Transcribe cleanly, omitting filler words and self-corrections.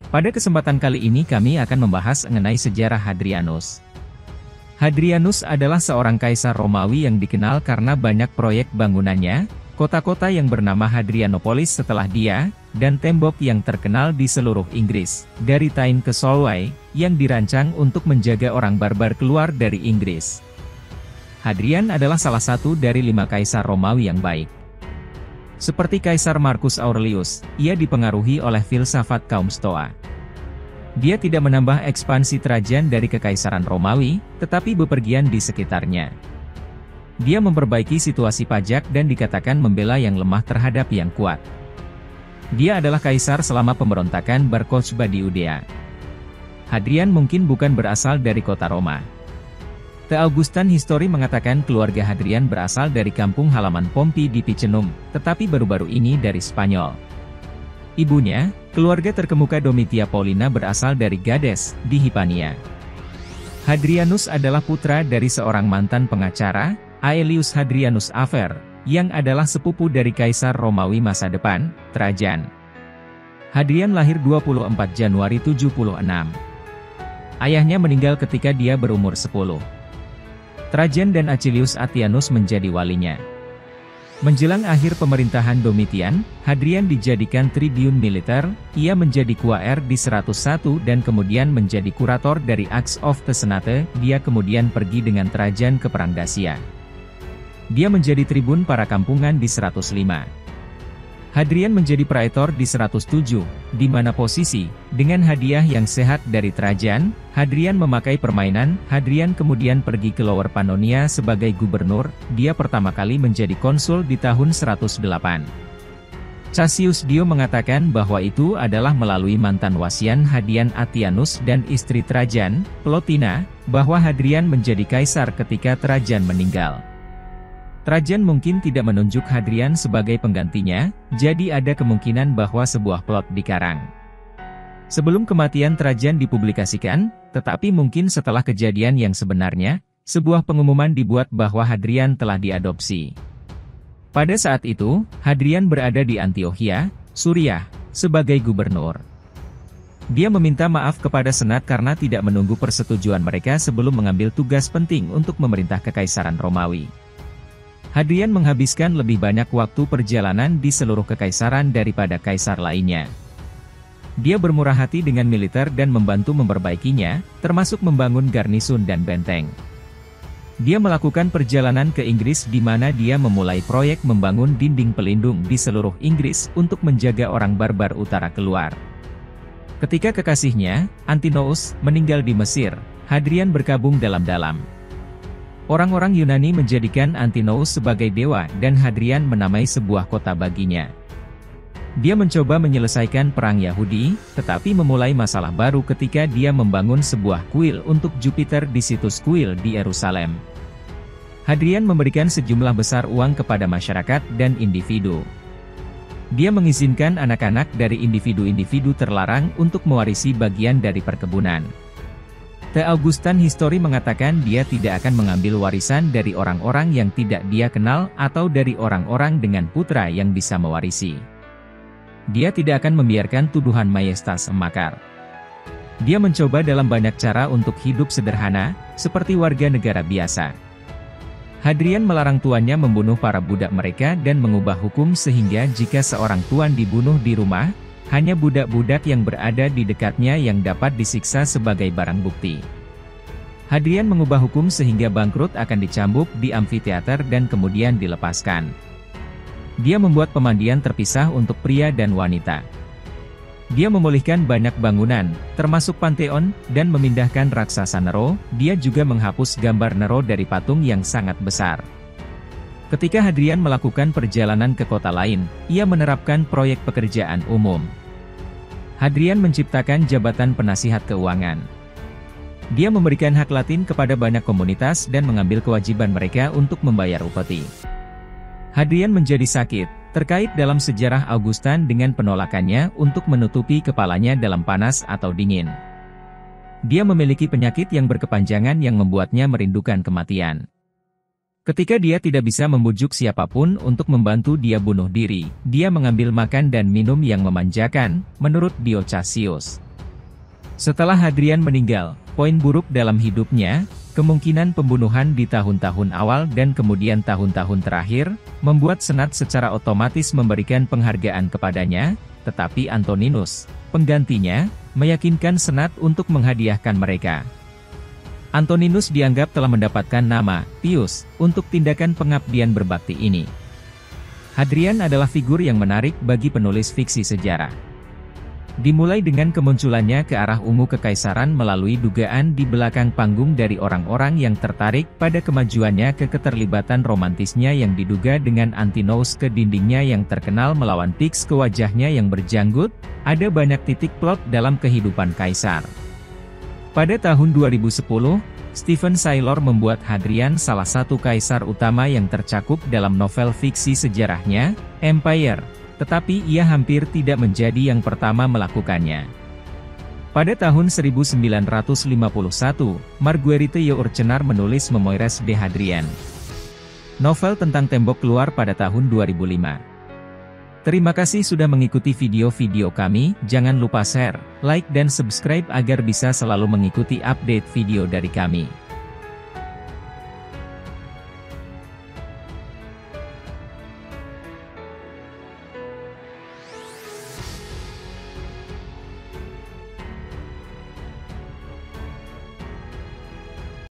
Pada kesempatan kali ini kami akan membahas mengenai sejarah Hadrianus. Hadrianus adalah seorang kaisar Romawi yang dikenal karena banyak proyek bangunannya, kota-kota yang bernama Hadrianopolis setelah dia, dan tembok yang terkenal di seluruh Inggris, dari Tyne ke Solway, yang dirancang untuk menjaga orang barbar keluar dari Inggris. Hadrian adalah salah satu dari 5 kaisar Romawi yang baik. Seperti Kaisar Marcus Aurelius, ia dipengaruhi oleh filsafat kaum Stoa. Dia tidak menambah ekspansi Trajan dari kekaisaran Romawi, tetapi bepergian di sekitarnya. Dia memperbaiki situasi pajak dan dikatakan membela yang lemah terhadap yang kuat. Dia adalah kaisar selama pemberontakan Bar Kokhba di Yudea. Hadrian mungkin bukan berasal dari kota Roma. The Augustan History mengatakan keluarga Hadrian berasal dari kampung halaman Pompi di Picenum, tetapi baru-baru ini dari Spanyol. Ibunya, keluarga terkemuka Domitia Paulina berasal dari Gades, di Hispania. Hadrianus adalah putra dari seorang mantan pengacara, Aelius Hadrianus Aver, yang adalah sepupu dari kaisar Romawi masa depan, Trajan. Hadrian lahir 24 Januari 76. Ayahnya meninggal ketika dia berumur 10. Trajan dan Acilius Atianus menjadi walinya. Menjelang akhir pemerintahan Domitian, Hadrian dijadikan tribun militer, ia menjadi quaer di 101 dan kemudian menjadi kurator dari Acts of the Senate, dia kemudian pergi dengan Trajan ke Perang Dacia. Dia menjadi tribun para kampungan di 105. Hadrian menjadi praetor di 107, di mana posisi, dengan hadiah yang sehat dari Trajan, Hadrian memakai permainan, Hadrian kemudian pergi ke Lower Pannonia sebagai gubernur, dia pertama kali menjadi konsul di tahun 108. Cassius Dio mengatakan bahwa itu adalah melalui mantan wasian Hadrian Atianus dan istri Trajan, Plotina, bahwa Hadrian menjadi kaisar ketika Trajan meninggal. Trajan mungkin tidak menunjuk Hadrian sebagai penggantinya, jadi ada kemungkinan bahwa sebuah plot dikarang. Sebelum kematian Trajan dipublikasikan, tetapi mungkin setelah kejadian yang sebenarnya, sebuah pengumuman dibuat bahwa Hadrian telah diadopsi. Pada saat itu, Hadrian berada di Antiochia, Suriah, sebagai gubernur. Dia meminta maaf kepada Senat karena tidak menunggu persetujuan mereka sebelum mengambil tugas penting untuk memerintah Kekaisaran Romawi. Hadrian menghabiskan lebih banyak waktu perjalanan di seluruh kekaisaran daripada kaisar lainnya. Dia bermurah hati dengan militer dan membantu memperbaikinya, termasuk membangun garnisun dan benteng. Dia melakukan perjalanan ke Inggris di mana dia memulai proyek membangun dinding pelindung di seluruh Inggris untuk menjaga orang barbar utara keluar. Ketika kekasihnya, Antinous, meninggal di Mesir, Hadrian berkabung dalam-dalam. Orang-orang Yunani menjadikan Antinous sebagai dewa dan Hadrian menamai sebuah kota baginya. Dia mencoba menyelesaikan perang Yahudi, tetapi memulai masalah baru ketika dia membangun sebuah kuil untuk Jupiter di situs kuil di Yerusalem. Hadrian memberikan sejumlah besar uang kepada masyarakat dan individu. Dia mengizinkan anak-anak dari individu-individu terlarang untuk mewarisi bagian dari perkebunan. The Augustan History mengatakan dia tidak akan mengambil warisan dari orang-orang yang tidak dia kenal atau dari orang-orang dengan putra yang bisa mewarisi. Dia tidak akan membiarkan tuduhan mayoritas makar. Dia mencoba dalam banyak cara untuk hidup sederhana, seperti warga negara biasa. Hadrian melarang tuannya membunuh para budak mereka dan mengubah hukum sehingga jika seorang tuan dibunuh di rumah, hanya budak-budak yang berada di dekatnya yang dapat disiksa sebagai barang bukti. Hadrian mengubah hukum sehingga bangkrut akan dicambuk di amfiteater dan kemudian dilepaskan. Dia membuat pemandian terpisah untuk pria dan wanita. Dia memulihkan banyak bangunan, termasuk Pantheon, dan memindahkan raksasa Nero. Dia juga menghapus gambar Nero dari patung yang sangat besar. Ketika Hadrian melakukan perjalanan ke kota lain, ia menerapkan proyek pekerjaan umum. Hadrian menciptakan jabatan penasihat keuangan. Dia memberikan hak latin kepada banyak komunitas dan mengambil kewajiban mereka untuk membayar upeti. Hadrian menjadi sakit, terkait dalam sejarah Augustan dengan penolakannya untuk menutupi kepalanya dalam panas atau dingin. Dia memiliki penyakit yang berkepanjangan yang membuatnya merindukan kematian. Ketika dia tidak bisa membujuk siapapun untuk membantu dia bunuh diri, dia mengambil makan dan minum yang memanjakan, menurut Dio Cassius. Setelah Hadrian meninggal, poin buruk dalam hidupnya, kemungkinan pembunuhan di tahun-tahun awal dan kemudian tahun-tahun terakhir, membuat Senat secara otomatis memberikan penghargaan kepadanya, tetapi Antoninus, penggantinya, meyakinkan Senat untuk menghadiahkan mereka. Antoninus dianggap telah mendapatkan nama, Pius, untuk tindakan pengabdian berbakti ini. Hadrian adalah figur yang menarik bagi penulis fiksi sejarah. Dimulai dengan kemunculannya ke arah ungu kekaisaran melalui dugaan di belakang panggung dari orang-orang yang tertarik pada kemajuannya ke keterlibatan romantisnya yang diduga dengan Antinous ke dindingnya yang terkenal melawan Pix ke wajahnya yang berjanggut, ada banyak titik plot dalam kehidupan kaisar. Pada tahun 2010, Stephen Saylor membuat Hadrian salah satu kaisar utama yang tercakup dalam novel fiksi sejarahnya, Empire. Tetapi ia hampir tidak menjadi yang pertama melakukannya. Pada tahun 1951, Marguerite Yourcenar menulis Memoires de Hadrien. Novel tentang tembok keluar pada tahun 2005. Terima kasih sudah mengikuti video-video kami, jangan lupa share, like dan subscribe agar bisa selalu mengikuti update video dari kami.